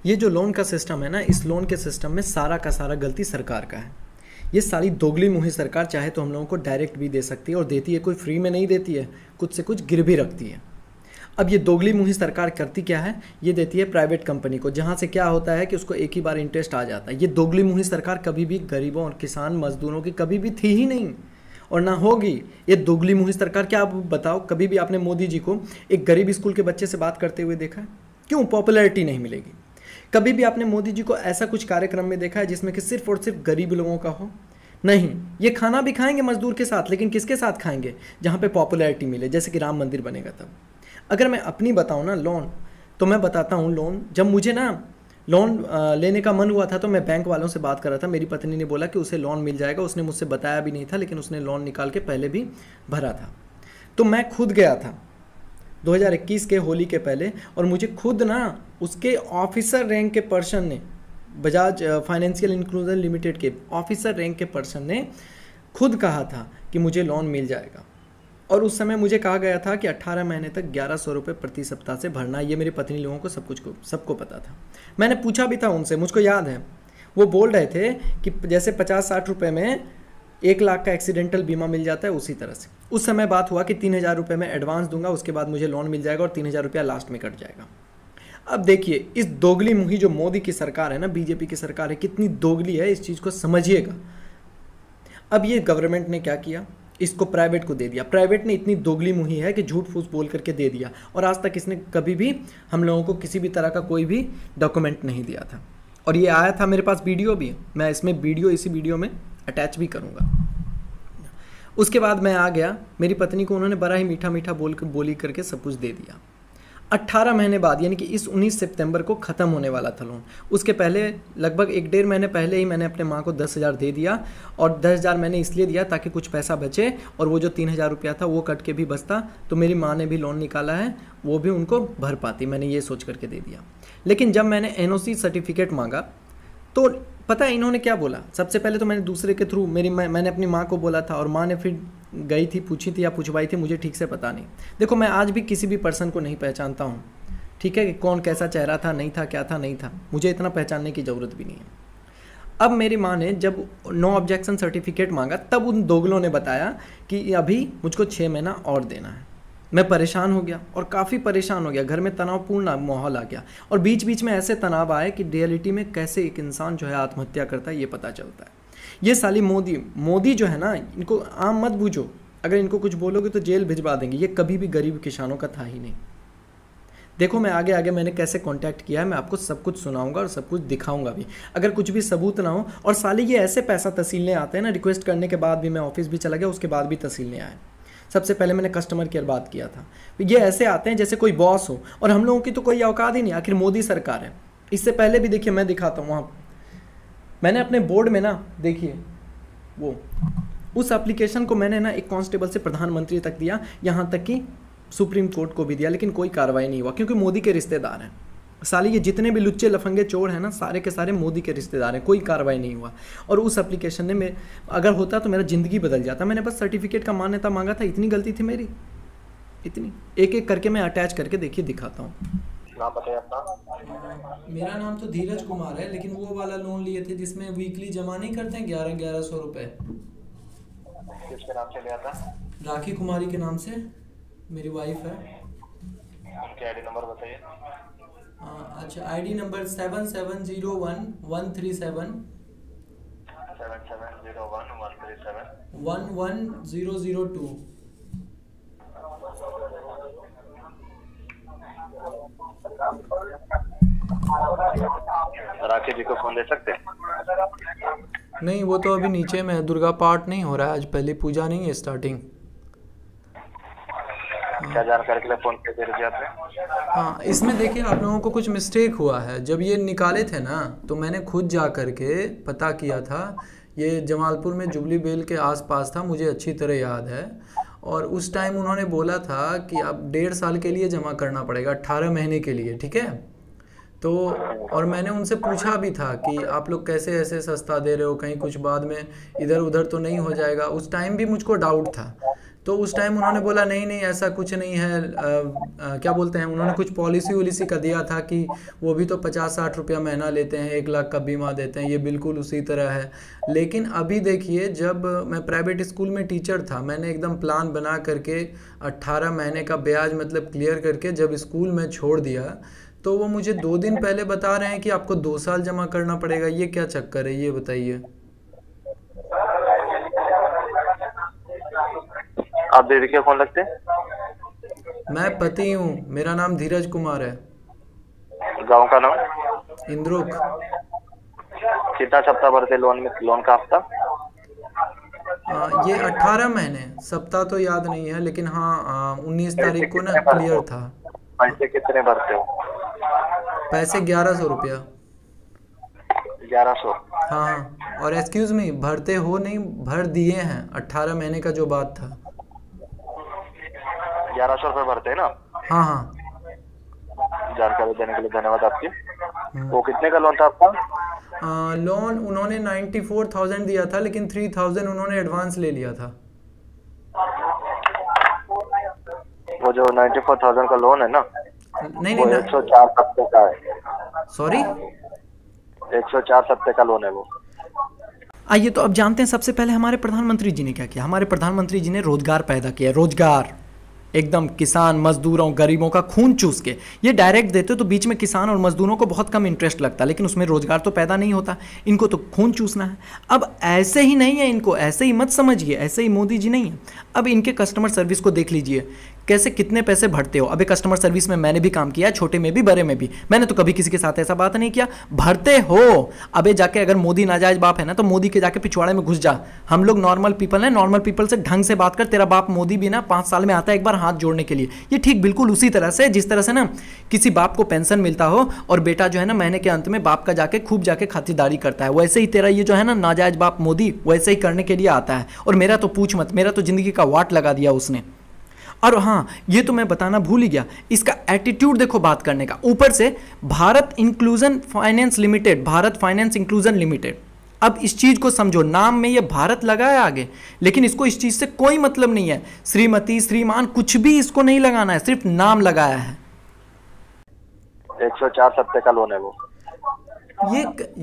ये जो लोन का सिस्टम है ना, इस लोन के सिस्टम में सारा का सारा गलती सरकार का है। ये सारी दोगली मुही सरकार चाहे तो हम लोगों को डायरेक्ट भी दे सकती है और देती है, कोई फ्री में नहीं देती है, कुछ से कुछ गिर भी रखती है। अब ये दोगली मुही सरकार करती क्या है, ये देती है प्राइवेट कंपनी को, जहाँ से क्या होता है कि उसको एक ही बार इंटरेस्ट आ जाता है। ये दोगली मुही सरकार कभी भी गरीबों और किसान मजदूरों की कभी भी थी ही नहीं और ना होगी। ये दोगली मुही सरकार, क्या आप बताओ कभी भी आपने मोदी जी को एक गरीब स्कूल के बच्चे से बात करते हुए देखा है? क्यों? पॉपुलैरिटी नहीं मिलेगी। कभी भी आपने मोदी जी को ऐसा कुछ कार्यक्रम में देखा है जिसमें कि सिर्फ और सिर्फ गरीब लोगों का हो? नहीं। ये खाना भी खाएंगे मजदूर के साथ, लेकिन किसके साथ खाएंगे? जहाँ पे पॉपुलैरिटी मिले, जैसे कि राम मंदिर बनेगा तब। अगर मैं अपनी बताऊँ ना लोन, तो मैं बताता हूँ लोन, जब मुझे ना लोन लेने का मन हुआ था तो मैं बैंक वालों से बात कर रहा था। मेरी पत्नी ने बोला कि उसे लोन मिल जाएगा, उसने मुझसे बताया भी नहीं था, लेकिन उसने लोन निकाल के पहले भी भरा था। तो मैं खुद गया था 2021 के होली के पहले, और मुझे खुद ना उसके ऑफिसर रैंक के पर्सन ने, बजाज फाइनेंशियल इंक्लूजन लिमिटेड के ऑफिसर रैंक के पर्सन ने खुद कहा था कि मुझे लोन मिल जाएगा। और उस समय मुझे कहा गया था कि 18 महीने तक 1100 रुपये प्रति सप्ताह से भरना। ये मेरी पत्नी लोगों को सबको पता था। मैंने पूछा भी था उनसे, मुझको याद है वो बोल रहे थे कि जैसे 50-60 रुपये में 1 लाख का एक्सीडेंटल बीमा मिल जाता है, उसी तरह से। उस समय बात हुआ कि 3000 रुपये में एडवांस दूंगा, उसके बाद मुझे लोन मिल जाएगा और 3000 रुपया लास्ट में कट जाएगा। अब देखिए इस दोगली मुही जो मोदी की सरकार है ना, बीजेपी की सरकार है, कितनी दोगली है, इस चीज़ को समझिएगा। अब ये गवर्नमेंट ने क्या किया, इसको प्राइवेट को दे दिया। प्राइवेट ने इतनी दोगली मुही है कि झूठ फूस बोल करके दे दिया, और आज तक इसने कभी भी हम लोगों को किसी भी तरह का कोई भी डॉक्यूमेंट नहीं दिया था। और ये आया था, मेरे पास वीडियो भी है, मैं इसमें इसी वीडियो में अटैच भी करूँगा। उसके बाद मैं आ गया, मेरी पत्नी को उन्होंने बड़ा ही मीठा मीठा बोली करके सब कुछ दे दिया। 18 महीने बाद, यानी कि इस 19 सितंबर को ख़त्म होने वाला था लोन। उसके पहले लगभग 1-1.5 महीने पहले ही मैंने अपने माँ को 10,000 दे दिया, और 10,000 मैंने इसलिए दिया ताकि कुछ पैसा बचे, और वो जो 3,000 रुपया था वो कट के भी बचता, तो मेरी माँ ने भी लोन निकाला है, वो भी उनको भर पाती। मैंने ये सोच करके दे दिया। लेकिन जब मैंने NOC सर्टिफिकेट मांगा तो पता है इन्होंने क्या बोला? सबसे पहले तो मैंने दूसरे के थ्रू मैंने अपनी माँ को बोला था, और माँ ने फिर गई थी, पूछी थी या पूछवाई थी, मुझे ठीक से पता नहीं। देखो मैं आज भी किसी भी पर्सन को नहीं पहचानता हूँ, ठीक है, कि कौन कैसा चेहरा था, नहीं था, क्या था, नहीं था, मुझे इतना पहचानने की ज़रूरत भी नहीं है। अब मेरी माँ ने जब नो ऑब्जेक्शन सर्टिफिकेट मांगा, तब उन दोगलों ने बताया कि अभी मुझको 6 महीना और देना है। मैं परेशान हो गया, और काफ़ी परेशान हो गया, घर में तनावपूर्ण माहौल आ गया, और बीच बीच में ऐसे तनाव आए कि रियलिटी में कैसे एक इंसान जो है आत्महत्या करता है ये पता चलता है। ये साली मोदी जो है ना, इनको आम मत बूझो, अगर इनको कुछ बोलोगे तो जेल भिजवा देंगे। ये कभी भी गरीब किसानों का था ही नहीं। देखो मैं आगे मैंने कैसे कांटेक्ट किया है, मैं आपको सब कुछ सुनाऊंगा और सब कुछ दिखाऊंगा भी, अगर कुछ भी सबूत ना हो। और साले ये ऐसे पैसा तहसीलने आते हैं ना, रिक्वेस्ट करने के बाद भी, मैं ऑफिस भी चला गया, उसके बाद भी तहसीलने आए। सबसे पहले मैंने कस्टमर केयर बात किया था। ये ऐसे आते हैं जैसे कोई बॉस हो, और हम लोगों की तो कोई औकात ही नहीं, आखिर मोदी सरकार है। इससे पहले भी देखिए, मैं दिखाता हूँ वहाँ मैंने अपने बोर्ड में ना, देखिए वो उस एप्लीकेशन को मैंने ना एक कांस्टेबल से प्रधानमंत्री तक दिया, यहाँ तक कि सुप्रीम कोर्ट को भी दिया, लेकिन कोई कार्रवाई नहीं हुआ, क्योंकि मोदी के रिश्तेदार हैं साली। ये जितने भी लुच्चे लफंगे चोर हैं ना, सारे के सारे मोदी के रिश्तेदार हैं, कोई कार्रवाई नहीं हुआ। और उस एप्लीकेशन ने मैं, अगर होता तो मेरा ज़िंदगी बदल जाता। मैंने बस सर्टिफिकेट का मान्यता मांगा था, इतनी गलती थी मेरी, इतनी। एक एक करके मैं अटैच करके देखिए दिखाता हूँ। नाम बताइए अपना। मेरा नाम तो धीरज कुमार है, लेकिन वो वाला लोन लिए थे जिसमें वीकली जमा नहीं करते हैं 1100 रुपये। किसके नाम से लिया था? राखी कुमारी के नाम से, मेरी वाइफ है। उनके आईडी नंबर बताइए। अच्छा, आईडी नंबर 7701-137 7701-137 11002। राखी जी को फोन दे सकते हैं? नहीं, वो तो अभी नीचे में है, दुर्गा पाठ नहीं हो रहा है आज, पहली पूजा नहीं है स्टार्टिंग। क्या जानकारी के लिए फोन पे दे रही आपने? हाँ, इसमें देखिए आप लोगों को कुछ मिस्टेक हुआ है। जब ये निकाले थे ना, तो मैंने खुद जा करके पता किया था। ये जमालपुर में जुबली बेल के आसपास था, मुझे अच्छी तरह याद है। और उस टाइम उन्होंने बोला था कि आप 1.5 साल के लिए जमा करना पड़ेगा, 18 महीने के लिए, ठीक है। तो और मैंने उनसे पूछा भी था कि आप लोग कैसे ऐसे सस्ता दे रहे हो, कहीं कुछ बाद में इधर उधर तो नहीं हो जाएगा। उस टाइम भी मुझको डाउट था। तो उस टाइम उन्होंने बोला नहीं नहीं ऐसा कुछ नहीं है, क्या बोलते हैं, उन्होंने कुछ पॉलिसी वॉलिसी का दिया था कि वो भी तो 50-60 रुपया महीना लेते हैं, 1 लाख का बीमा देते हैं, ये बिल्कुल उसी तरह है। लेकिन अभी देखिए, जब मैं प्राइवेट स्कूल में टीचर था, मैंने एकदम प्लान बना करके 18 महीने का ब्याज मतलब क्लियर करके जब स्कूल में छोड़ दिया, तो वो मुझे 2 दिन पहले बता रहे हैं कि आपको 2 साल जमा करना पड़ेगा। ये क्या चक्कर है, ये बताइए। आप दीदी के फोन लगते हैं? मैं पति हूँ, मेरा नाम धीरज कुमार है। गांव का नाम? इंद्रुक। कितना सप्ताह भरते लोन में, लोन का हफ्ता? ये 18 महीने, सप्ताह तो याद नहीं है, लेकिन हाँ 19 तारीख को ना क्लियर था। पैसे कितने भरते हो? पैसे 1100 रुपया। 1100? हाँ हाँ, और एक्सक्यूज मी, भरते हो नहीं, भर दिए हैं, 18 महीने का जो बात था। 1100 रुपये भरते हैं ना? हाँ हाँ। जानकारी देने के लिए धन्यवाद आपकी। वो कितने का लोन था आपका? लोन उन्होंने 94,000 दिया था, लेकिन 3,000 उन्होंने एडवांस ले लिया था। वो जो 94,000 का लोन है ना, नहीं वो नहीं 104 हफ्ते का है। सॉरी, 104 हफ्ते का लोन है वो। आइए तो अब जानते हैं सबसे पहले हमारे प्रधानमंत्री जी ने क्या किया। हमारे प्रधानमंत्री जी ने रोजगार पैदा किया, रोजगार एकदम किसान मजदूरों गरीबों का खून चूस के। ये डायरेक्ट देते तो बीच में किसान और मजदूरों को बहुत कम इंटरेस्ट लगता, लेकिन उसमें रोजगार तो पैदा नहीं होता, इनको तो खून चूसना है। अब ऐसे ही नहीं है, इनको ऐसे ही मत समझिए, ऐसे ही मोदी जी नहीं है। अब इनके कस्टमर सर्विस को देख लीजिए, कैसे कितने पैसे भरते हो। अबे कस्टमर सर्विस में मैंने भी काम किया, छोटे में भी बड़े में भी, मैंने तो कभी किसी के साथ ऐसा बात नहीं किया। भरते हो। अबे जाके अगर मोदी नाजायज बाप है ना, तो मोदी के जाके पिछवाड़े में घुस जा। हम लोग नॉर्मल पीपल हैं, नॉर्मल पीपल से ढंग से बात कर। तेरा बाप मोदी भी ना 5 साल में आता है एक बार हाथ जोड़ने के लिए। ये ठीक बिल्कुल उसी तरह से, जिस तरह से ना किसी बाप को पेंशन मिलता हो और बेटा जो है ना महीने के अंत में बाप का जाके खूब जाके खातिरदारी करता है, वैसे ही तेरा ये जो है ना नाजायज बाप मोदी वैसे ही करने के लिए आता है। और मेरा तो पूछ मत, मेरा तो जिंदगी का वाट लगा दिया उसने। और हाँ, ये तो मैं बताना भूल ही गया, इसका एटीट्यूड देखो बात करने का। ऊपर से Bharat inclusion finance limited, Bharat finance inclusion limited. अब इस चीज को समझो, नाम में ये भारत लगा है आगे, लेकिन इसको इस चीज से कोई मतलब नहीं है। श्रीमती श्रीमान कुछ भी इसको नहीं लगाना है, सिर्फ नाम लगाया है। 104 हफ्ते का लोन है वो।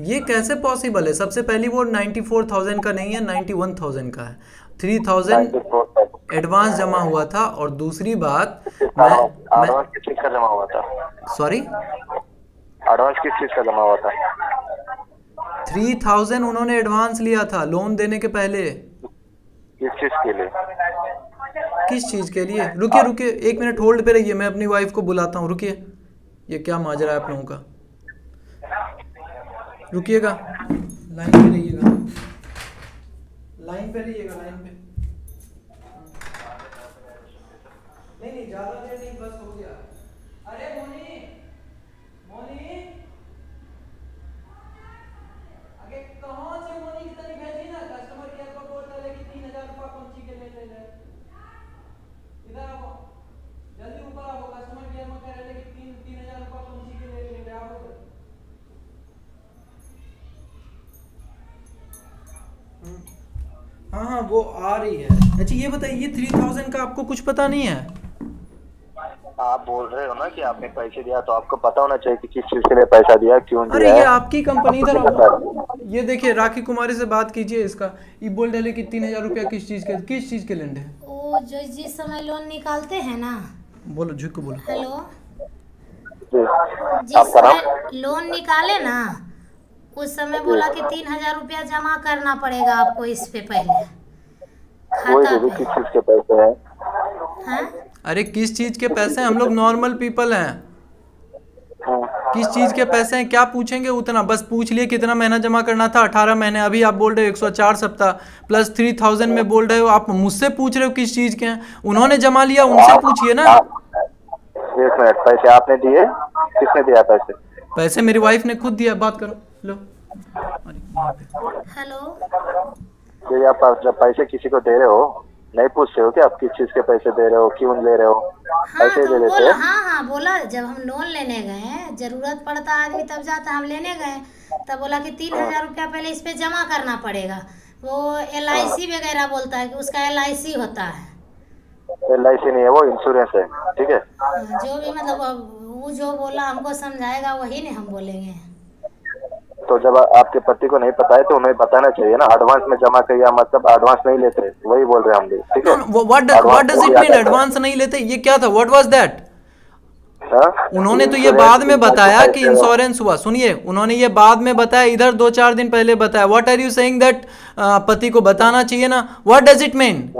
ये कैसे पॉसिबल है? सबसे पहली वो 94,000 का नहीं है, 91,000 का है। 3,000 एडवांस जमा हुआ था। और दूसरी बात, एडवांस किस चीज का जमा हुआ था? सॉरी, एडवांस किस चीज का जमा हुआ था? 3,000 उन्होंने एडवांस लिया था लोन देने के पहले। किस चीज के लिए? किस चीज के लिए? रुकिए रुकिए 1 मिनट होल्ड पे रहिए, मैं अपनी वाइफ को बुलाता हूँ। रुकिए, ये क्या माजरा है आप लोगों का, रुकिएगा, लाइन पे रहिएगा, लाइन पे रहिएगा, लाइन पे। नहीं ज्यादा देर नहीं, बस हो गया। अरे मोनी, मोनी, अगे कहाँ से मोनी की तनी भेजी ना, कस्टमर केयर को बोल रहे कि 3,000 रुपया पंची के ले ले। इधर आओ, जल्दी ऊपर आओ, कस्टमर केयर में कह रहे कि 3,000 रुपया पंची के ले ले। आओ इधर। हाँ हाँ वो आ रही है। अच्छा ये बताइए, 3,000 का आपको कुछ पता नहीं है? आप बोल रहे हो ना कि आपने पैसे दिया, तो आपको पता होना चाहिए कि किस चीज के लिए पैसा दिया, क्यों दिया। अरे ये आपकी कंपनी इधर, ये देखिए राखी कुमारी से बात कीजिए। इसका ये बोल रहे कि 3,000 रुपया किस चीज के लेंगे? वो जो जिस समय लोन निकालते हैं ना, बोलो झुक के बोलो। हेलो, जी। जिस समय लोन निकाले ना, उस समय बोला कि 3,000 रुपया जमा करना पड़ेगा आपको इस पे पहले खाता पे। किस चीज के पैसे हैं? हाँ? अरे किस चीज के पैसे? हम लोग नॉर्मल पीपल हैं, किस चीज के पैसे हैं क्या पूछेंगे? उतना बस पूछ लिए कितना महीना जमा करना था, 18 महीने। अभी आप बोल रहे हो 104 सप्ताह प्लस 3,000 में बोल रहे हो। आप मुझसे पूछ रहे हो किस चीज के हैं? उन्होंने जमा लिया, उनसे पूछिए ना। 1 मिनट, पैसे आपने दिए? किसने दिया पैसे? पैसे मेरी वाइफ ने खुद दिया। बात करो, लो। हेलो, ये आप जब पैसे किसी को दे रहे हो, नहीं पूछते हो कि आप किस चीज के पैसे दे रहे हो, क्यों ले रहे हो? हाँ पैसे तो दे देते बोला, हैं। हाँ बोला, जब हम लोन लेने गए, जरूरत पड़ता आदमी तब जाता, हम लेने गए तब बोला कि 3,000 रुपया पहले इस पे जमा करना पड़ेगा। वो LIC वगैरह बोलता है कि उसका LIC होता है। LIC नहीं है, वो इंश्योरेंस है, ठीक है। जो भी मतलब अब वो जो बोला हमको समझाएगा वही नहीं हम बोलेंगे। तो जब आपके पति को नहीं पता है तो उन्हें बताना चाहिए ना, एडवांस में जमा किया मतलब एडवांस नहीं लेते, वही बोल रहे हैं हम भी, ठीक है। What does it mean advance नहीं लेते? ये क्या था? What was that? उन्होंने तो ये बाद में बताया कि इंश्योरेंस हुआ। सुनिए, उन्होंने ये बाद में बताया, इधर 2-4 दिन पहले बताया। What are you saying that पति को बताना चाहिए ना? What does it mean?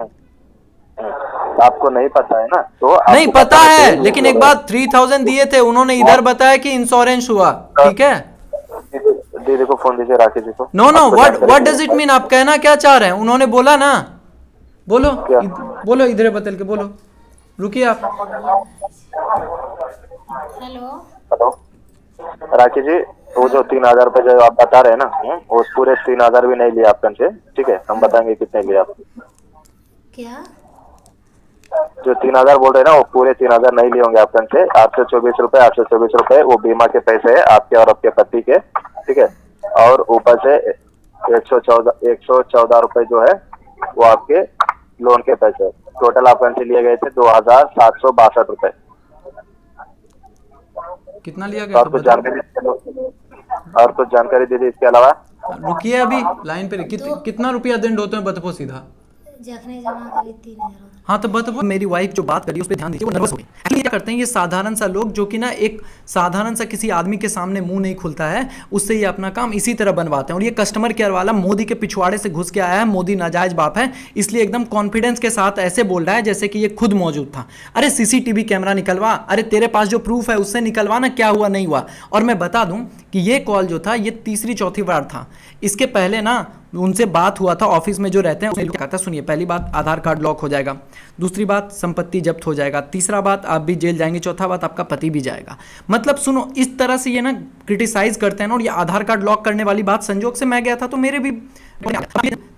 आपको नहीं पता है ना, तो नहीं पता है, लेकिन एक बात 3000 दिए थे, उन्होंने इधर बताया कि इंश्योरेंस हुआ, ठीक है। दीदी को फोन दीजिए, राखी जी को। No no, what does it mean? आप कहना क्या चाह रहे हैं? उन्होंने बोला ना, बोलो बोलो, इधर बदल के बोलो। रुकिए आप। हेलो राखी जी, वो जो 3000 रुपए जो आप बता रहे हैं ना, वो पूरे 3000 भी नहीं लिया आपके से, ठीक है। हम बताएंगे कितने लिए आप। क्या जो 3000 बोल रहे हैं ना, वो पूरे 3000 नहीं लिए होंगे आपके से। 824 रुपए वो बीमा के पैसे है आपके और आपके पति के, ठीक है। और ऊपर से 114 रुपए जो है वो आपके लोन के पैसे। टोटल आपके से लिए गए थे 2762 रुपए। कितना लिया गया? और कुछ जानकारी दीजिए इसके अलावा। रुकिए अभी लाइन पे। कितना रुपया दंड होते हैं बताओ सीधा। जखने जमा करी 3000। हाँ तो बताओ। मेरी वाइफ जो बात करी उस पर ध्यान दीजिए, वो नर्वस हो गई। एक्चुअली क्या करते हैं ये साधारण सा लोग, जो कि ना एक साधारण सा किसी आदमी के सामने मुंह नहीं खुलता है, उससे ये अपना काम इसी तरह बनवाते हैं। और ये कस्टमर केयर वाला मोदी के पिछवाड़े से घुस के आया है, मोदी नाजायज बाप है, इसलिए एकदम कॉन्फिडेंस के साथ ऐसे बोल रहा है जैसे कि ये खुद मौजूद था। अरे CCTV कैमरा निकलवा, अरे तेरे पास जो प्रूफ है उससे निकलवा ना, क्या हुआ नहीं हुआ। और मैं बता दूं कि ये कॉल जो था ये तीसरी चौथी बार था। इसके पहले ना उनसे बात हुआ था ऑफिस में जो रहते हैं, उसने कहा था सुनिए, पहली बात आधार कार्ड लॉक हो जाएगा, दूसरी बात संपत्ति जब्त हो जाएगा, तीसरा बात आप भी जेल जाएंगे, चौथा बात आपका पति भी जाएगा। मतलब सुनो, इस तरह से ये ना क्रिटिसाइज करते हैं ना। और ये आधार कार्ड लॉक करने वाली बात, संजोग से मैं गया था तो मेरे भी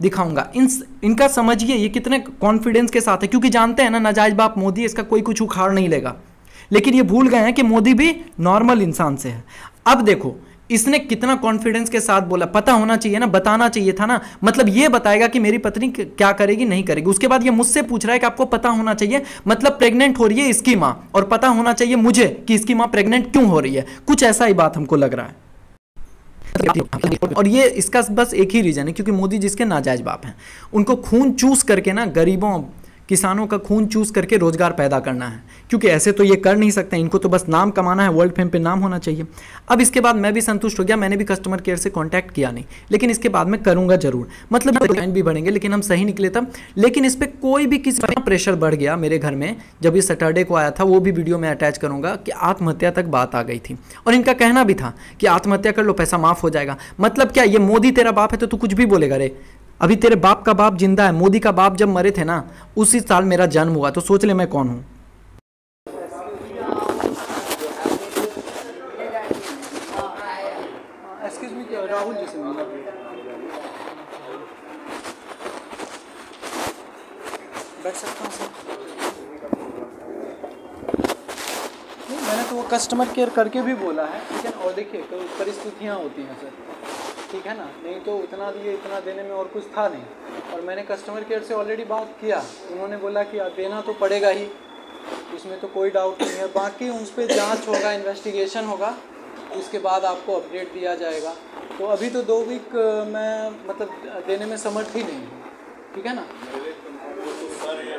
दिखाऊंगा। इनका समझिए ये कितने कॉन्फिडेंस के साथ है, क्योंकि जानते हैं ना नाजायज बाप मोदी, इसका कोई कुछ उखाड़ नहीं लेगा। लेकिन ये भूल गए हैं कि मोदी भी नॉर्मल इंसान से है। अब देखो इसने कितना कॉन्फिडेंस के साथ बोला, पता होना चाहिए ना, बताना चाहिए था ना। मतलब ये बताएगा कि मेरी पत्नी क्या करेगी नहीं करेगी। उसके बाद ये मुझसे पूछ रहा है कि आपको पता होना चाहिए, मतलब प्रेग्नेंट हो रही है इसकी मां, और पता होना चाहिए मुझे कि इसकी मां प्रेग्नेंट क्यों हो रही है। कुछ ऐसा ही बात हमको लग रहा है। और ये इसका बस एक ही रीजन है, क्योंकि मोदी जिसके नाजायज बाप हैं, उनको खून चूस करके ना गरीबों किसानों का खून चूस करके रोजगार पैदा करना है। क्योंकि ऐसे तो ये कर नहीं सकते, इनको तो बस नाम कमाना है, वर्ल्ड फेम पे नाम होना चाहिए। अब इसके बाद मैं भी संतुष्ट हो गया, मैंने भी कस्टमर केयर से कांटेक्ट किया नहीं, लेकिन इसके बाद मैं करूंगा जरूर। मतलब क्लाइंट भी बढ़ेंगे, लेकिन हम सही निकले तब। लेकिन इस पर कोई भी किसी का प्रेशर बढ़ गया मेरे घर में। जब ये सैटरडे को आया था, वो भी वीडियो में अटैच करूंगा, कि आत्महत्या तक बात आ गई थी। और इनका कहना भी था कि आत्महत्या कर लो, पैसा माफ हो जाएगा। मतलब क्या, ये मोदी तेरा बाप है तो तू कुछ भी बोलेगा रे? अभी तेरे बाप का बाप जिंदा है। मोदी का बाप जब मरे थे ना, उसी साल मेरा जन्म हुआ, तो सोच ले मैं कौन हूं। राहुल जी से मिलना बैठ सकता हूँ सर? मैंने तो वो कस्टमर केयर करके भी बोला है, ठीक है। और देखिए तो परिस्थितियाँ होती हैं सर, ठीक है ना। नहीं तो उतना दिए, इतना देने में और कुछ था नहीं। और मैंने कस्टमर केयर से ऑलरेडी बात किया, उन्होंने बोला कि देना तो पड़ेगा ही, इसमें तो कोई डाउट नहीं है। बाकी उस पर जांच होगा, इन्वेस्टिगेशन होगा, उसके बाद आपको अपडेट दिया जाएगा। तो अभी तो 2 वीक मैं मतलब देने में समर्थ ही नहीं हूँ, ठीक है ना। सर ये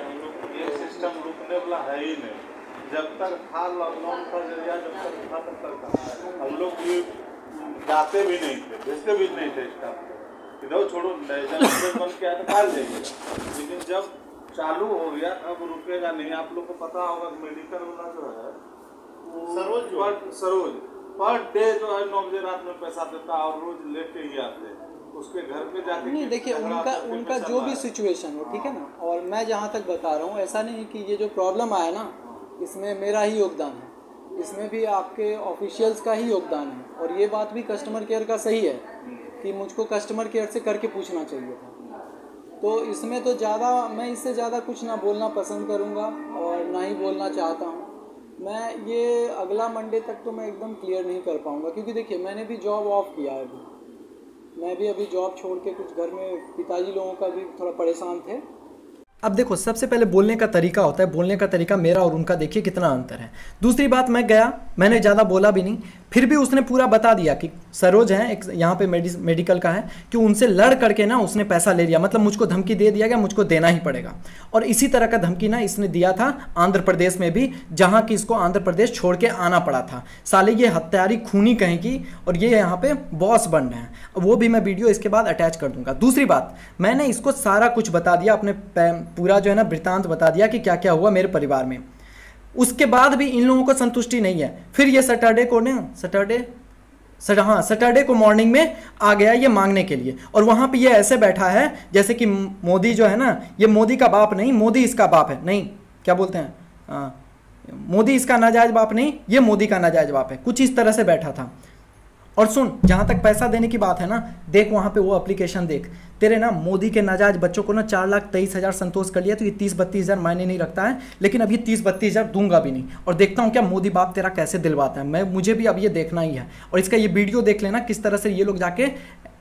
सिस्टम रुकने वाला है ही नहीं। जब तक था लॉकडाउन का जरिया, जब तक था तब तक हम लोग ये जाते भी नहीं थे, भेजते भी नहीं थे स्टाफ को। इधर छोड़ो, बन के आया तो काल जाइए। लेकिन जब चालू हो गया अब रुकेगा नहीं। आप लोग को पता होगा मेडिकल वाला जो है सरोज पर डे जो है 9 बजे रात में पैसा देता और रोज लेके ही आते, उसके घर पे जाके। नहीं देखिए, उनका जो भी सिचुएशन हो, ठीक है ना। और मैं जहाँ तक बता रहा हूँ, ऐसा नहीं कि ये जो प्रॉब्लम आया ना, इसमें मेरा ही योगदान है, इसमें भी आपके ऑफिशियल्स का ही योगदान है। और ये बात भी कस्टमर केयर का सही है कि मुझको कस्टमर केयर से करके पूछना चाहिए था। तो इसमें तो ज़्यादा मैं इससे ज़्यादा कुछ ना बोलना पसंद करूँगा और ना ही बोलना चाहता हूँ। मैं ये अगला मंडे तक तो मैं एकदम क्लियर नहीं कर पाऊँगा, क्योंकि देखिए मैंने भी जॉब ऑफ किया है अभी। मैं भी अभी जॉब छोड़ के कुछ घर में पिताजी लोगों का भी थोड़ा परेशान थे। अब देखो, सबसे पहले बोलने का तरीका होता है, बोलने का तरीका मेरा और उनका देखिए कितना अंतर है। दूसरी बात, मैं गया, मैंने ज़्यादा बोला भी नहीं, फिर भी उसने पूरा बता दिया कि सरोज हैं, एक यहाँ पे मेडिकल का है, कि उनसे लड़ करके ना उसने पैसा ले लिया, मतलब मुझको धमकी दे दिया गया, मुझको देना ही पड़ेगा। और इसी तरह का धमकी ना इसने दिया था आंध्र प्रदेश में भी, जहाँ कि इसको आंध्र प्रदेश छोड़ के आना पड़ा था। साले ये हत्यारी खूनी कहेंगी, और ये यहाँ पे बॉस बन रहे हैं। वो भी मैं वीडियो इसके बाद अटैच कर दूंगा। दूसरी बात, मैंने इसको सारा कुछ बता दिया, अपने पूरा जो है ना वृत्तांत बता दिया कि क्या क्या हुआ मेरे परिवार में। उसके बाद भी इन लोगों को संतुष्टि नहीं है। फिर ये सैटरडे को मॉर्निंग में आ गया ये मांगने के लिए, और वहाँ पे ये ऐसे बैठा है जैसे कि मोदी जो है ना, ये मोदी का बाप नहीं, मोदी इसका बाप है। नहीं, क्या बोलते हैं, मोदी इसका नाजायज बाप नहीं, ये मोदी का नाजायज बाप है, कुछ इस तरह से बैठा था। और सुन, जहाँ तक पैसा देने की बात है ना, देख वहाँ पे वो एप्लीकेशन देख, तेरे ना मोदी के नाजायज बच्चों को ना 4,23,000 संतोष कर लिया, तो ये 30-32 मायने नहीं रखता है, लेकिन अब ये 30-32 दूंगा भी नहीं। और देखता हूँ क्या मोदी बाप तेरा कैसे दिलवाता है। मुझे भी अब ये देखना ही है। और इसका ये वीडियो देख लेना, किस तरह से ये लोग जाके,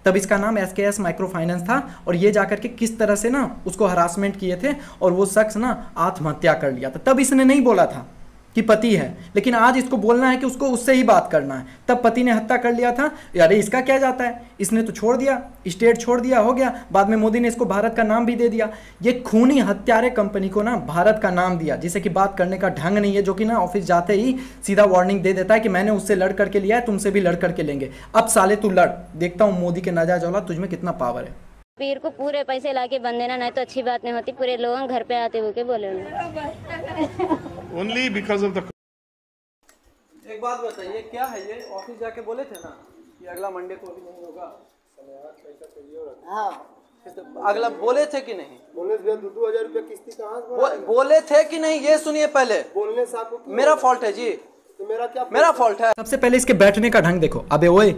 तब इसका नाम SKS माइक्रो फाइनेंस था, और ये जाकर के किस तरह से ना उसको हरासमेंट किए थे, और वो शख्स ना आत्महत्या कर लिया था। तब इसने नहीं बोला था कि पति है, लेकिन आज इसको बोलना है कि उसको उससे ही बात करना है। तब पति ने हत्या कर लिया था। अरे इसका क्या जाता है, इसने तो छोड़ दिया, स्टेट छोड़ दिया, हो गया। बाद में मोदी ने इसको भारत का नाम भी दे दिया। ये खूनी हत्यारे कंपनी को ना भारत का नाम दिया, जिसे कि बात करने का ढंग नहीं है, जो कि ना ऑफिस जाते ही सीधा वार्निंग दे देता है कि मैंने उससे लड़ करके लिया है, तुमसे भी लड़ करके लेंगे। अब साले तू लड़, देखता हूँ मोदी के नाजायज औलाद तुझमें कितना पावर है। पीर को पूरे पैसे लाके बन देना, नहीं तो अच्छी बात नहीं होती। पूरे लोग घर पे आते हुए बोले ओनली बिकॉज ऑफ द। एक बात बताइए, क्या है ये? ऑफिस जाके बोले थे ना कि अगला मंडे को भी नहीं होगा। हाँ, अगला बोले थे कि नहीं? बोलने से 2,000 रुपया किस्ती कहाँ से बोले थे कि नहीं, ये सुनिए पहले। बोलने से आपको मेरा फॉल्ट है जी, तो मेरा फॉल्ट है। सबसे पहले इसके बैठने का ढंग देखो। अबे ओए,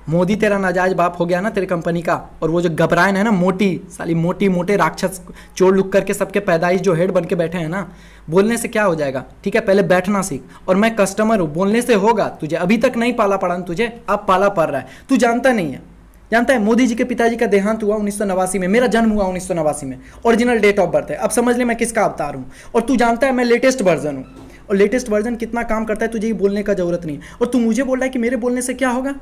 मोदी तेरा नाजायज बाप हो गया ना तेरे कंपनी का, और वो जो घबरायन है ना, मोटी साली मोटी मोटे राक्षस चोर लुक करके सबके पैदाइश जो हेड बन के बैठे हैं ना, बोलने से क्या हो जाएगा? ठीक है, पहले बैठना सीख। और मैं कस्टमर हूँ, बोलने से होगा। तुझे अभी तक नहीं पाला पड़ा ना, तुझे अब पाला पड़ रहा है। तू जानता नहीं है, जानता है मोदी जी के पिताजी का देहांत हुआ 1989 में, मेरा जन्म हुआ 1989 में, ओरिजिनल डेट ऑफ बर्थ है। अब समझ ले मैं किसका अवतार हूँ। और तू जानता है मैं लेटेस्ट वर्जन हूँ, और लेटेस्ट वर्जन कितना काम करता है तुझे ये बोलने का जरूरत नहीं। और तू मुझे बोल रहा है कि मेरे बोलने से क्या होगा।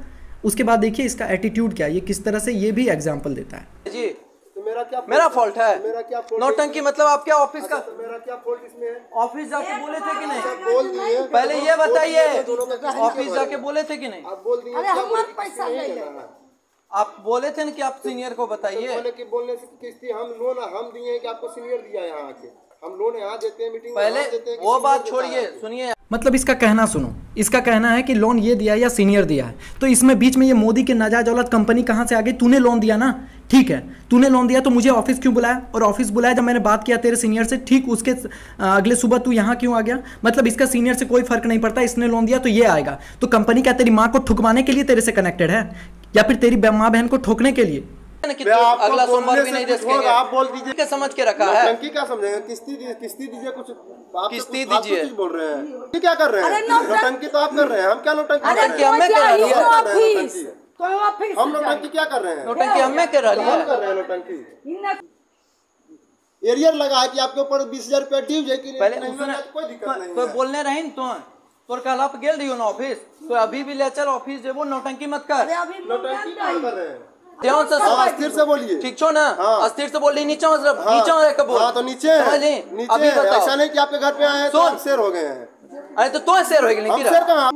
उसके बाद देखिए इसका एटीट्यूड क्या है, ये किस तरह से ये भी एग्जांपल देता है। जी तो मेरा फॉल्ट है, मेरा क्या फॉल्ट? नौटंकी मतलब आप क्या ऑफिस का? तो मेरा क्या फॉल्ट इसमें है? ऑफिस जाके बोले थे कि नहीं? बोल दिए, पहले ये बताइए, ऑफिस जाके बोले थे कि नहीं? आप बोल दिए, पैसा ले ले। आप बोले थे ना कि आप सीनियर को बताइए। बोलने से किस्ती हम लोन हम दिए कि आपको सीनियर दिया यहाँ आके, हम लोन यहाँ देते हैं, मीटिंग पहले वो बात छोड़िए, सुनिए। मतलब इसका कहना सुनो, इसका कहना है कि लोन ये दिया या सीनियर दिया है, तो इसमें बीच में ये मोदी के नाजायज औलाद कंपनी कहाँ से आ गई? तूने लोन दिया ना, ठीक है, तूने लोन दिया तो मुझे ऑफिस क्यों बुलाया? और ऑफिस बुलाया जब मैंने बात किया तेरे सीनियर से, ठीक उसके अगले सुबह तू यहाँ क्यों आ गया? मतलब इसका सीनियर से कोई फर्क नहीं पड़ता, इसने लोन दिया तो ये आएगा। तो कंपनी क्या तेरी माँ को ठुकवाने के लिए तेरे से कनेक्टेड है, या फिर तेरी माँ बहन को ठोकने के लिए? अगला सोमवार भी नहीं दे सकेंगे। आप बोल दीजिए, क्या समझ के रखा है? टंकी क्या समझेंगे? किस्ती दीजिए कुछ, किस्ती दीजिए बोल रहे हैं। ये क्या कर रहे हैं? नौटंकी तो आप कर रहे हैं, हम क्या नौटंकी? हमें कर रही है, हम नौटंकी क्या कर रहे हैं? नौटंकी हमें कर रही है, कर रहे हैं नौटंकी। एरियर लगा है कि आपके ऊपर 20,000 रुपया ड्यू है कि पहले कोई दिक्कत नहीं। तो बोलने रही तो तोर कल आप गेल रही हो ना ऑफिस, तो अभी भी ले चल ऑफिस जेबो, नौटंकी मत कर। नौटंकी क्या कर रहे हैं? ध्यान से अस्थिर से बोलिए, ठीक छो ना? अस्थिर से बोल, नीचे नीचे बोल। हाँ तो नीचे अभी ऐसा नहीं कि आपके घर पे आए हैं तो शेर हो गए हैं। अरे तो शेर हो गए, शेर कहाँ?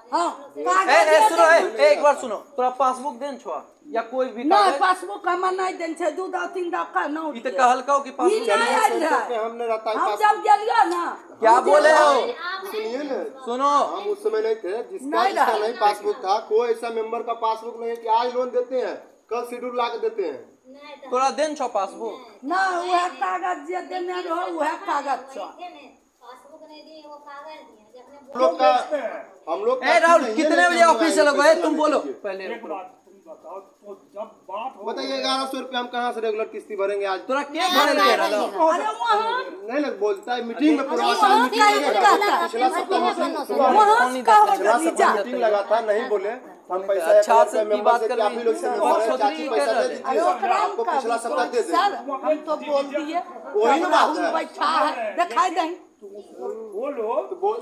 सुनो, एक बार सुनो, तोरा पासबुक देन छो या कोई भी नहीं? पासबुक हम नहीं देन छे, 2-3 का ना ई त कहल का कि पासबुक हमने रहता है। हम जब गेलियो ना, क्या बोले हो? सुनिए ना, सुनो, हम उस समय नहीं थे, जिसका नहीं पासबुक था, कोई ऐसा मेंबर का पासबुक नहीं है कि आज लोन देते हैं कल शेड्यूल ला के देते हैं। तोरा देन छो पासबुक ना? वह कागज जे देने रहो वह कागज छो। हम लोग राहुल कितने बजे ऑफिस से लगवाए? तुम बोलो पहले, बताइए। 1100 रुपया हम कहाँ से रेगुलर किस्ती भरेंगे आज? तोरा क्या भरे ले रहा? नहीं लग बोलता है मीटिंग में, पूरा मीटिंग लगा था, नहीं बोले। हम पैसा अच्छा से की बात कर आप ही लोग से बहुत सोचनी पैसा कर दे रहे दीजिए, आपको पिछला सप्ताह दे देंगे। सर हम तो बोल दिए वही ना बात है। बैठा है दिखाई नहीं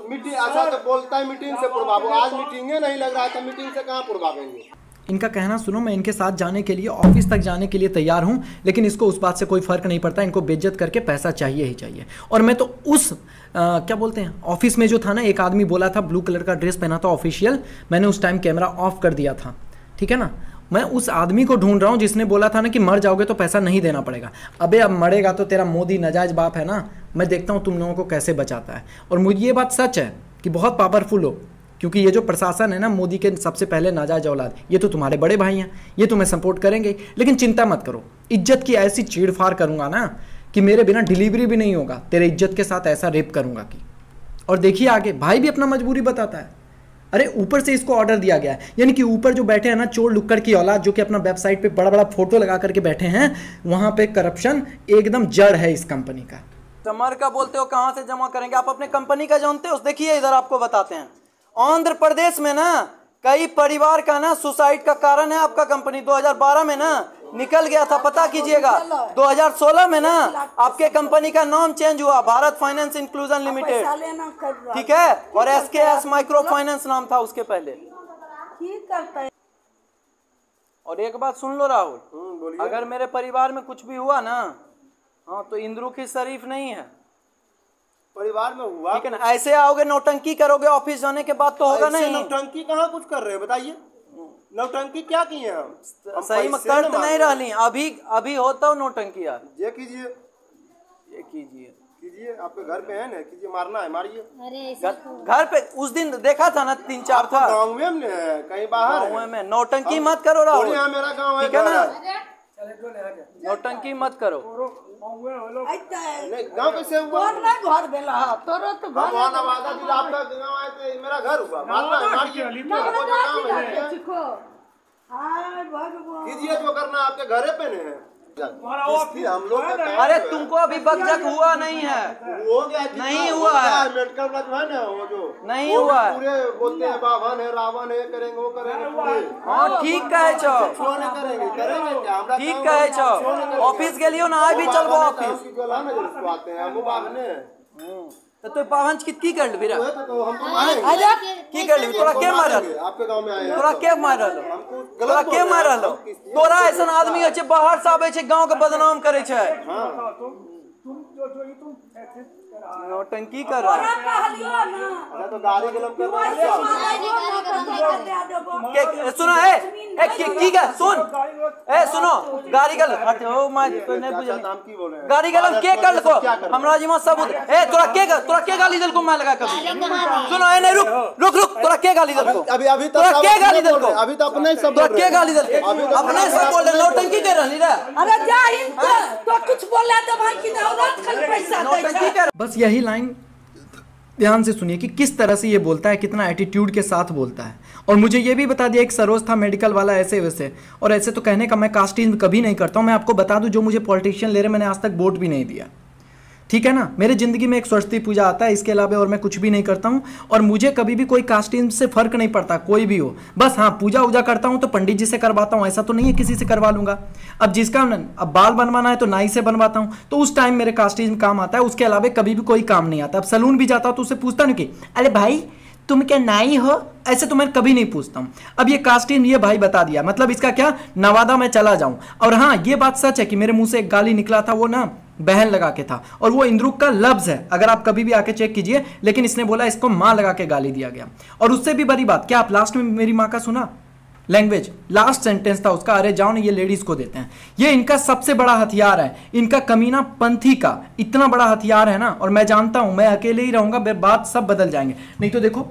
मीटिंग अच्छा तो बोलता है मीटिंग से पुरवाओ, आज मीटिंग नहीं लग रहा है तो मीटिंग से कहाँ पुरवाएंगे। इनका कहना सुनो, मैं इनके साथ जाने के लिए ऑफिस तक जाने के लिए तैयार हूं, लेकिन इसको उस बात से कोई फर्क नहीं पड़ता, इनको बेइज्जत करके पैसा चाहिए ही चाहिए। और मैं तो उस क्या बोलते हैं ऑफिस में जो था ना, एक आदमी बोला था ब्लू कलर का ड्रेस पहना था ऑफिशियल, मैंने उस टाइम कैमरा ऑफ कर दिया था, ठीक है ना। मैं उस आदमी को ढूंढ रहा हूँ जिसने बोला था ना कि मर जाओगे तो पैसा नहीं देना पड़ेगा। अबे अब मरेगा तो तेरा मोदी नाजायज बाप है ना, मैं देखता हूँ तुम लोगों को कैसे बचाता है। और मुझे ये बात सच है कि बहुत पावरफुल हो, क्योंकि ये जो प्रशासन है ना मोदी के सबसे पहले नाजायज औलाद, ये तो तुम्हारे बड़े भाई हैं, ये तुम्हें सपोर्ट करेंगे। लेकिन चिंता मत करो, इज्जत की ऐसी चीड़-फाड़ करूंगा ना कि मेरे बिना डिलीवरी भी नहीं होगा, तेरे इज्जत के साथ ऐसा रेप करूंगा कि। और देखिए आगे भाई भी अपना मजबूरी बताता है। अरे ऊपर से इसको ऑर्डर दिया गया है, यानी कि ऊपर जो बैठे हैं ना चोर लुक्कड़ की औलाद, जो कि अपना वेबसाइट पे बड़ा बड़ा फोटो लगा करके बैठे हैं, वहां पे करप्शन एकदम जड़ है इस कंपनी का। समर का बोलते हो कहाँ से जमा करेंगे, आप अपने कंपनी का जानते हो। देखिए इधर आपको बताते हैं, आंध्र प्रदेश में ना कई परिवार का ना सुसाइड का कारण है आपका कंपनी। 2012 में ना निकल गया था, पता कीजिएगा। 2016 में ना आपके कंपनी का नाम चेंज हुआ, भारत फाइनेंस इंक्लूजन लिमिटेड, ठीक है, और SKS माइक्रो फाइनेंस नाम था उसके पहले। और एक बात सुन लो राहुल, अगर मेरे परिवार में कुछ भी हुआ ना, हाँ तो इंद्रू की शरीफ नहीं है परिवार में हुआ, ठीक है ना। ऐसे आओगे नौटंकी करोगे ऑफिस जाने के बाद तो होगा नहीं। नौटंकी कहाँ कुछ कर रहे हैं बताइए, नौटंकी क्या किए हम सही में कर तो नहीं रही, अभी होता हो नौटंकी यार। ये कीजिए, ये कीजिए कीजिए, आपके घर पे है ना, कीजिए, मारना है मारिए। घर पे उस दिन देखा था ना 3-4 था गाँव में कहीं बाहर गाँव में। नौटंकी मत करो राहुल, मेरा गाँव है, ठीक है ना, नौटंकी मत करो। गाँव कैसे हुआ, घर बेला तोरो तो घर नवादा जिला आपका गाँव है तो मेरा घर हुआ, मारना है मारिए, कीजिए जो करना आपके घरे पे नहीं है। हम लोग अरे तुमको अभी बकझक हुआ नहीं है, हो गया, नहीं हुआ है, मेडिकल है ना वो जो नहीं हुआ है, पूरे बोलते हैं बावन है रावण है, करेंगे वो करेंगे पूरे। हाँ ठीक कहे छो, करेंगे क्या, ठीक कहे छो, ऑफिस के लिए ना आज भी चलबो ऑफिस आते हैं हम बागने तो पावन की कर ले फिर तो की कर ले, तोरा के मारल, आपके गांव में आए, तोरा के मारल, तोरा के मारल, तोरा ऐसा आदमी है बाहर से आवे छे गांव के बदनाम करे छे। नौटंकी कर रहा है तो गाड़ी गलम सुनो की का सुन सुनो गाड़ी गल ओ माय तो नहीं बुझल गाड़ी गलम के कर को हमरा जी में सबूत तोरा के गाली दल को मैं लगा कभी सुनो नहीं रुक तोरा के गाली दल को अभी तोरा के गाली दल को अभी तो अपने सब तोरा के गाली दल के अपने सब बोल रहे नौटंकी कर रही रे। अरे जा तो कुछ बोला तो भाई की औरत खाली पैसा नौटंकी कर। बस यही लाइन ध्यान से सुनिए कि किस तरह से ये बोलता है, कितना एटीट्यूड के साथ बोलता है। और मुझे ये भी बता दिया एक सरोज था मेडिकल वाला ऐसे वैसे, और ऐसे तो कहने का मैं कास्टिंग कभी नहीं करता हूँ। मैं आपको बता दूं जो मुझे पॉलिटिशियन ले रहे मैंने आज तक वोट भी नहीं दिया, ठीक है ना। मेरे ज़िंदगी में एक सरस्वती पूजा आता है, इसके अलावा और मैं कुछ भी नहीं करता हूँ। और मुझे कभी भी कोई कास्टिंग से फ़र्क नहीं पड़ता, कोई भी हो। बस हाँ पूजा वूजा करता हूँ तो पंडित जी से करवाता हूँ, ऐसा तो नहीं है किसी से करवा लूँगा। अब जिसका अब बाल बनवाना है तो नाई से बनवाता हूँ, तो उस टाइम मेरे कास्टिंग काम आता है, उसके अलावा कभी भी कोई काम नहीं आता। अब सैलून भी जाता हूँ तो उससे पूछता नहीं कि अरे भाई तुम क्या नाई हो, ऐसे तो मैं कभी नहीं पूछता हूँ। अब ये कास्टिंग ये भाई बता दिया, मतलब इसका क्या नवादा में चला जाऊँ। और हाँ ये बात सच है कि मेरे मुंह से एक गाली निकला था, वो ना बहन लगा के था, और वो इंद्रुक का लफ्ज है, अगर आप कभी भी आके चेक कीजिए। लेकिन इसने बोला इसको माँ लगा के गाली दिया गया। और उससे भी बड़ी बात, क्या आप लास्ट में मेरी माँ का सुना लैंग्वेज, लास्ट सेंटेंस था उसका, अरे जाओ ना ये लेडीज को देते हैं। ये इनका सबसे बड़ा हथियार है, इनका कमीना पंथी का इतना बड़ा हथियार है ना। और मैं जानता हूं मैं अकेले ही रहूंगा, बात सब बदल जाएंगे। नहीं तो देखो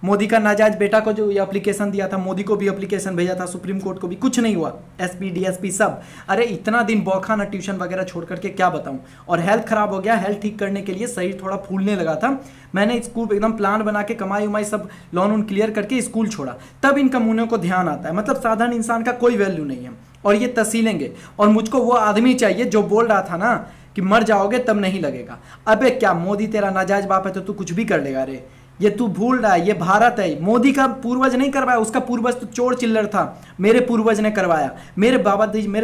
मोदी का नाजायज बेटा को जो ये एप्लीकेशन दिया था, मोदी को भी एप्लीकेशन भेजा था, सुप्रीम कोर्ट को भी, कुछ नहीं हुआ। एसपी डीएसपी सब, अरे इतना दिन बौखा ना ट्यूशन वगैरह छोड़ करके क्या बताऊं। और हेल्थ खराब हो गया, हेल्थ ठीक करने के लिए शरीर थोड़ा फूलने लगा था, मैंने स्कूल एकदम प्लान बना के कमाई उमाई सब लोन उन क्लियर करके स्कूल छोड़ा, तब इन कमूनों को ध्यान आता है। मतलब साधारण इंसान का कोई वैल्यू नहीं है और ये तसीलेंगे। और मुझको वो आदमी चाहिए जो बोल रहा था ना कि मर जाओगे तब नहीं लगेगा। अबे क्या मोदी तेरा नाजायज बाप है तो तू कुछ भी कर लेगा रे। ये तू भूल रहा है, ये भारत है। मोदी का पूर्वज नहीं करवाया, उसका पूर्वज तो चोर चिल्लर था, मेरे पूर्वज ने करवाया। मेरे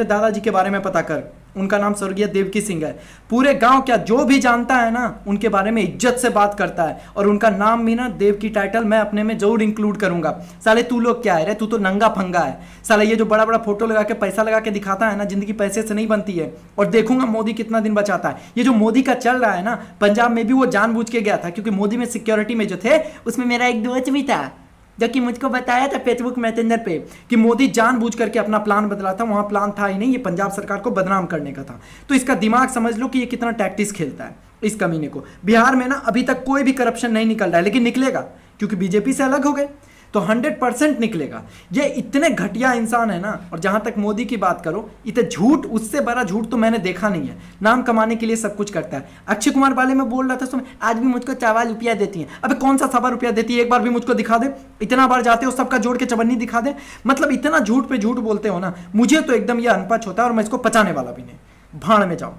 दादाजी के बारे में पता कर, उनका नाम स्वर्गीय देवकी सिंह है। पूरे गांव क्या जो भी जानता है ना उनके बारे में इज्जत से बात करता है, और उनका नाम भी ना देवकी टाइटल मैं अपने में जरूर इंक्लूड करूंगा। साले तू लोग क्या है रे, तू तो नंगा फंगा है साले। ये जो बड़ा बड़ा फोटो लगा के पैसा लगा के दिखाता है ना, जिंदगी पैसे से नहीं बनती है। और देखूंगा मोदी कितना दिन बचाता है। ये जो मोदी का चल रहा है ना, पंजाब में भी वो जानबूझ के गया था, क्योंकि मोदी में सिक्योरिटी में जो थे उसमें मेरा एक दोस्त भी था जो कि मुझको बताया था फेसबुक मैसेंजर पे कि मोदी जानबूझ करके अपना प्लान बदला था। वहाँ प्लान था ही नहीं, ये पंजाब सरकार को बदनाम करने का था। तो इसका दिमाग समझ लो कि ये कितना टैक्टिक्स खेलता है इस कमीने को। बिहार में ना अभी तक कोई भी करप्शन नहीं निकल रहा है, लेकिन निकलेगा क्योंकि बीजेपी से अलग हो गए तो 100% निकलेगा। ये इतने घटिया इंसान है ना। और जहाँ तक मोदी की बात करो, इतने झूठ, उससे बड़ा झूठ तो मैंने देखा नहीं है। नाम कमाने के लिए सब कुछ करता है। अक्षय कुमार वाले में बोल रहा था सुन, आज भी मुझको 4 रुपया देती है। अबे कौन सा 4 रुपया देती है, एक बार भी मुझको दिखा दे। इतना बार जाते हो सबका जोड़ के चवन्नी दिखा दे। मतलब इतना झूठ पे झूठ बोलते हो ना, मुझे तो एकदम ये अनपच होता है और मैं इसको पचाने वाला भी नहीं। भाड़ में जाओ।